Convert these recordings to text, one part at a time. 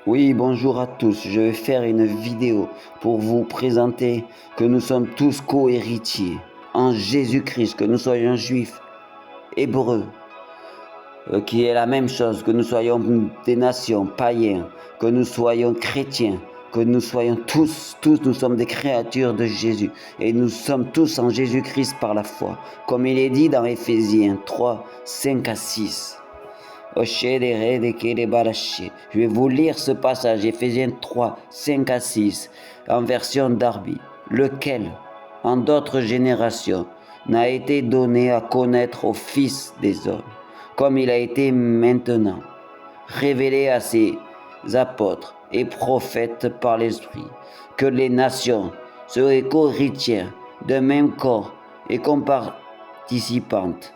Oui, bonjour à tous. Je vais faire une vidéo pour vous présenter que nous sommes tous co-héritiers en Jésus-Christ, que nous soyons juifs, hébreux, qui est la même chose, que nous soyons des nations, païens, que nous soyons chrétiens, que nous soyons tous, nous sommes des créatures de Jésus. Et nous sommes tous en Jésus-Christ par la foi, comme il est dit dans Éphésiens 3, 5 à 6. Je vais vous lire ce passage, Éphésiens 3, 5 à 6, en version Darby, lequel, en d'autres générations, n'a été donné à connaître aux fils des hommes, comme il a été maintenant, révélé à ses apôtres et prophètes par l'Esprit, que les nations seraient co-héritières d'un même corps et comparticipantes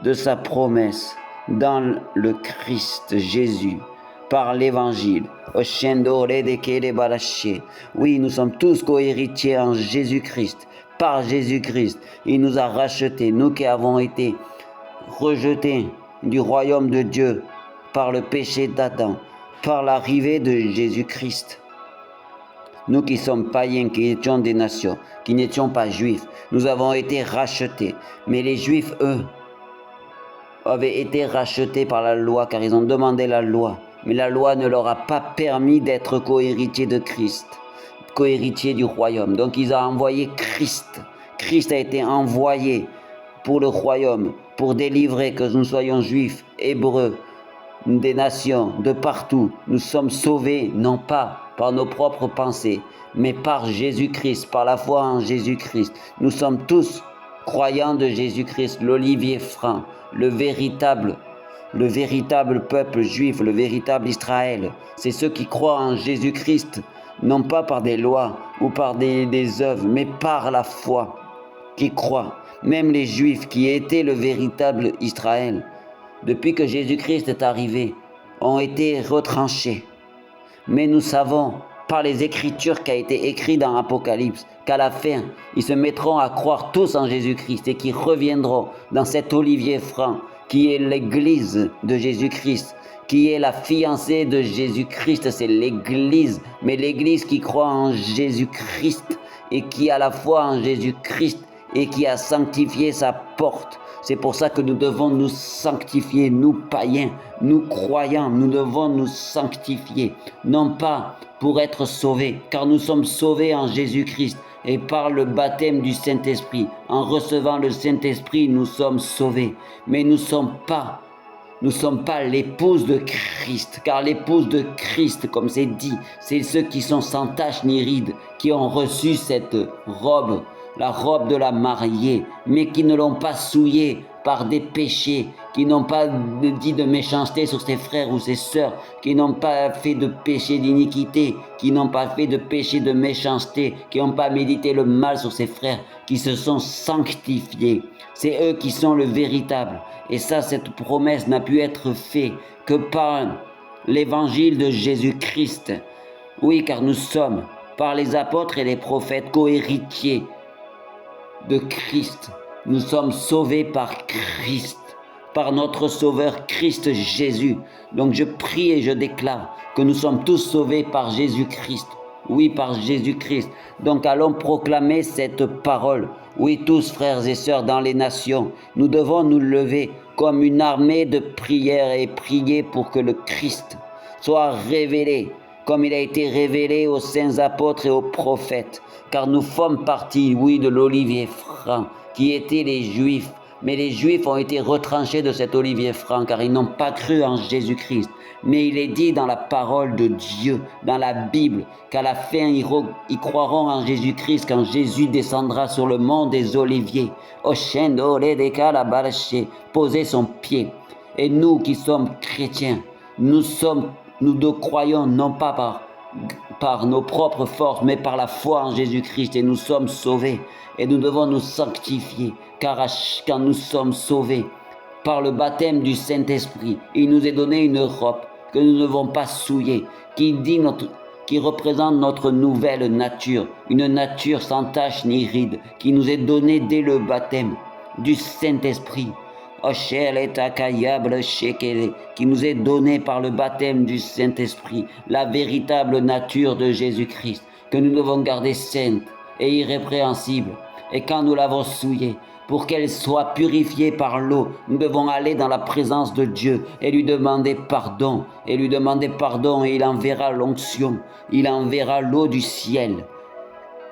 de sa promesse dans le Christ Jésus, par l'Évangile. Oui, nous sommes tous co-héritiers en Jésus-Christ, par Jésus-Christ. Il nous a rachetés, nous qui avons été rejetés du royaume de Dieu par le péché d'Adam, par l'arrivée de Jésus-Christ. Nous qui sommes païens, qui étions des nations, qui n'étions pas juifs, nous avons été rachetés. Mais les juifs, eux, avaient été rachetés par la loi car ils ont demandé la loi. Mais la loi ne leur a pas permis d'être co-héritiers de Christ, co-héritiers du royaume. Donc ils ont envoyé Christ. Christ a été envoyé pour le royaume, pour délivrer, que nous soyons juifs, hébreux, des nations, de partout. Nous sommes sauvés, non pas par nos propres pensées, mais par Jésus-Christ, par la foi en Jésus-Christ. Nous sommes tous croyants de Jésus-Christ, l'olivier franc, le véritable peuple juif, le véritable Israël. C'est ceux qui croient en Jésus-Christ, non pas par des lois ou par des œuvres, mais par la foi, qui croient. Même les Juifs qui étaient le véritable Israël, depuis que Jésus-Christ est arrivé, ont été retranchés. Mais nous savons, par les Écritures qui a été écrit dans l'Apocalypse, qu'à la fin, ils se mettront à croire tous en Jésus-Christ et qu'ils reviendront dans cet olivier franc qui est l'Église de Jésus-Christ, qui est la fiancée de Jésus-Christ, c'est l'Église. Mais l'Église qui croit en Jésus-Christ et qui a la foi en Jésus-Christ et qui a sanctifié sa porte. C'est pour ça que nous devons nous sanctifier, nous païens, nous croyants, nous devons nous sanctifier, non pas pour être sauvés, car nous sommes sauvés en Jésus-Christ et par le baptême du Saint-Esprit. En recevant le Saint-Esprit, nous sommes sauvés, mais nous ne sommes pas l'épouse de Christ, car l'épouse de Christ, comme c'est dit, c'est ceux qui sont sans tache ni ride, qui ont reçu cette robe, la robe de la mariée, mais qui ne l'ont pas souillée par des péchés, qui n'ont pas dit de méchanceté sur ses frères ou ses sœurs, qui n'ont pas fait de péché d'iniquité, qui n'ont pas fait de péché de méchanceté, qui n'ont pas médité le mal sur ses frères, qui se sont sanctifiés. C'est eux qui sont le véritable. Et ça, cette promesse n'a pu être faite que par l'évangile de Jésus-Christ. Oui, car nous sommes, par les apôtres et les prophètes, co-héritiers de Christ. Nous sommes sauvés par Christ, par notre Sauveur Christ Jésus. Donc je prie et je déclare que nous sommes tous sauvés par Jésus-Christ. Oui, par Jésus-Christ. Donc allons proclamer cette parole. Oui, tous frères et sœurs dans les nations, nous devons nous lever comme une armée de prière et prier pour que le Christ soit révélé, comme il a été révélé aux saints apôtres et aux prophètes. Car nous sommes partis, oui, de l'olivier franc, qui étaient les Juifs. Mais les Juifs ont été retranchés de cet olivier franc, car ils n'ont pas cru en Jésus-Christ. Mais il est dit dans la parole de Dieu, dans la Bible, qu'à la fin, ils croiront en Jésus-Christ quand Jésus descendra sur le mont des Oliviers, poser son pied. Et nous qui sommes chrétiens, nous croyons non pas par nos propres forces, mais par la foi en Jésus-Christ, et nous sommes sauvés. Et nous devons nous sanctifier, car quand nous sommes sauvés par le baptême du Saint-Esprit, il nous est donné une robe que nous ne devons pas souiller, qui représente notre nouvelle nature, une nature sans tache ni ride, qui nous est donnée dès le baptême du Saint-Esprit. qui nous est donné par le baptême du Saint-Esprit, la véritable nature de Jésus-Christ, que nous devons garder sainte et irrépréhensible. Et quand nous l'avons souillée, pour qu'elle soit purifiée par l'eau, nous devons aller dans la présence de Dieu et lui demander pardon. Et lui demander pardon, et il enverra l'onction, il enverra l'eau du ciel,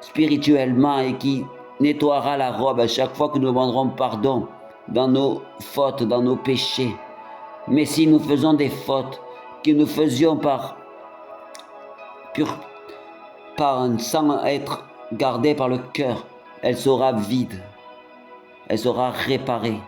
spirituellement, et qui nettoiera la robe à chaque fois que nous demanderons pardon dans nos fautes, dans nos péchés. Mais si nous faisons des fautes que nous faisions sans être gardées par le cœur, elle sera vide, elle sera réparée.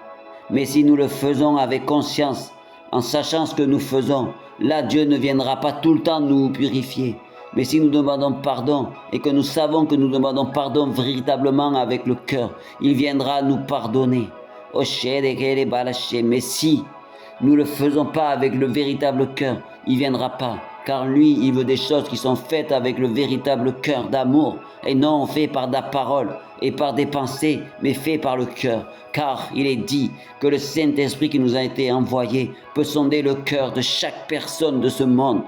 Mais si nous le faisons avec conscience, en sachant ce que nous faisons, là Dieu ne viendra pas tout le temps nous purifier. Mais si nous demandons pardon et que nous savons que nous demandons pardon véritablement avec le cœur, il viendra nous pardonner. Mais si nous ne le faisons pas avec le véritable cœur, il ne viendra pas. Car lui, il veut des choses qui sont faites avec le véritable cœur d'amour, et non fait par la parole et par des pensées, mais fait par le cœur. Car il est dit que le Saint-Esprit qui nous a été envoyé peut sonder le cœur de chaque personne de ce monde,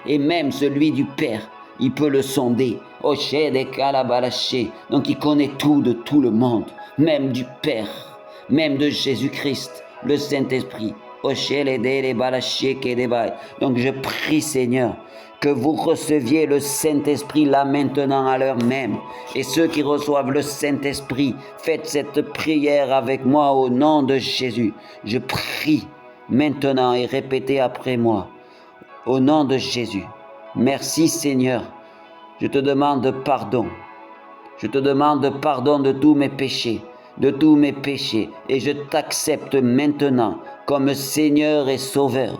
et même celui du Père, il peut le sonder. Donc il connaît tout de tout le monde, même du Père, même de Jésus-Christ, le Saint-Esprit. Donc je prie, Seigneur, que vous receviez le Saint-Esprit là maintenant à l'heure même. Et ceux qui reçoivent le Saint-Esprit, faites cette prière avec moi au nom de Jésus. Je prie maintenant et répétez après moi. Au nom de Jésus. Merci, Seigneur. Je te demande pardon. Je te demande pardon de tous mes péchés. Et je t'accepte maintenant comme Seigneur et Sauveur.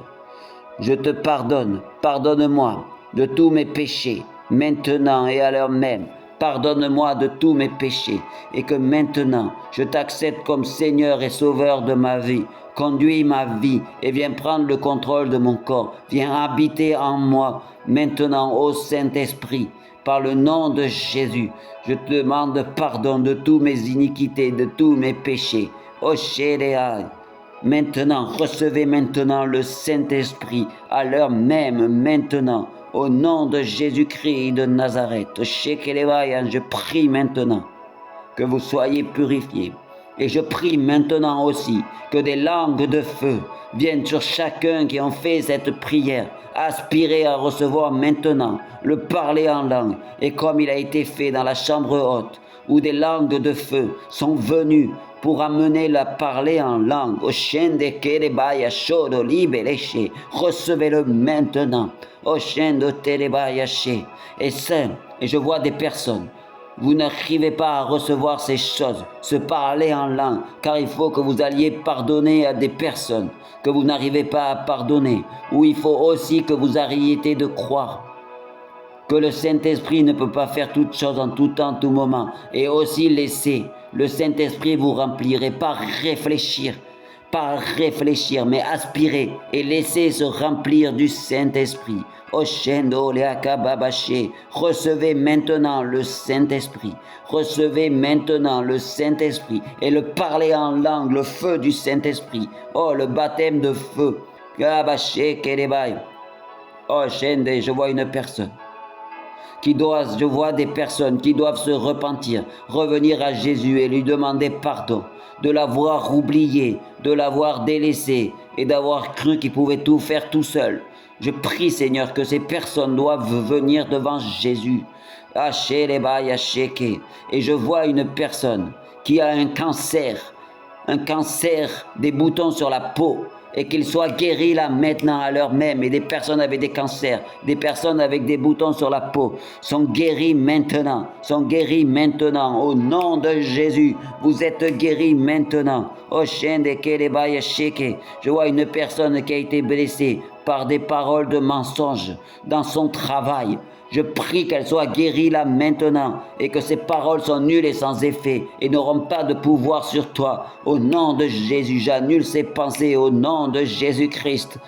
Je te pardonne, pardonne-moi de tous mes péchés, maintenant et à l'heure même. Pardonne-moi de tous mes péchés et que maintenant je t'accepte comme Seigneur et Sauveur de ma vie. Conduis ma vie et viens prendre le contrôle de mon corps. Viens habiter en moi maintenant, ô Saint-Esprit. Par le nom de Jésus, je te demande pardon de toutes mes iniquités, de tous mes péchés. Oh Chéléa, maintenant, recevez maintenant le Saint-Esprit à l'heure même, maintenant, au nom de Jésus-Christ de Nazareth. Oh Chéléa, je prie maintenant que vous soyez purifiés. Et je prie maintenant aussi que des langues de feu viennent sur chacun qui ont fait cette prière. Aspirez à recevoir maintenant le parler en langue. Et comme il a été fait dans la chambre haute, où des langues de feu sont venues pour amener la parler en langue. Recevez-le maintenant. Et je vois des personnes. Vous n'arrivez pas à recevoir ces choses, se parler en langue, car il faut que vous alliez pardonner à des personnes que vous n'arrivez pas à pardonner, ou il faut aussi que vous arrêtiez de croire que le Saint-Esprit ne peut pas faire toutes choses en tout temps, tout moment, et aussi laisser le Saint-Esprit vous remplir, par réfléchir, mais aspirer et laisser se remplir du Saint-Esprit. Recevez maintenant le Saint-Esprit. Recevez maintenant le Saint-Esprit et le parler en langue, le feu du Saint-Esprit. Oh, le baptême de feu. Oh, je vois une personne. Je vois des personnes qui doivent se repentir, revenir à Jésus et lui demander pardon, de l'avoir oublié, de l'avoir délaissé et d'avoir cru qu'il pouvait tout faire tout seul. Je prie, Seigneur, que ces personnes doivent venir devant Jésus. Et je vois une personne qui a un cancer des boutons sur la peau, et qu'il soit guéri là maintenant à l'heure même. Et des personnes avec des cancers, des personnes avec des boutons sur la peau sont guéries maintenant, au nom de Jésus. Vous êtes guéris maintenant. Je vois une personne qui a été blessée par des paroles de mensonge dans son travail. Je prie qu'elle soit guérie là maintenant et que ces paroles sont nulles et sans effet et n'auront pas de pouvoir sur toi. Au nom de Jésus, j'annule ces pensées au nom de Jésus-Christ.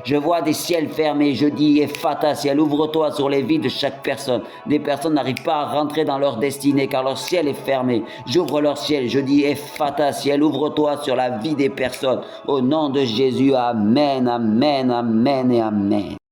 Je vois des ciels fermés. Je dis, Ephata, ciel, ouvre-toi sur les vies de chaque personne. Des personnes n'arrivent pas à rentrer dans leur destinée car leur ciel est fermé. J'ouvre leur ciel. Je dis, Ephata, ciel, ouvre-toi sur la vie des personnes. Au nom de Jésus, amen, amen. Amen et amen.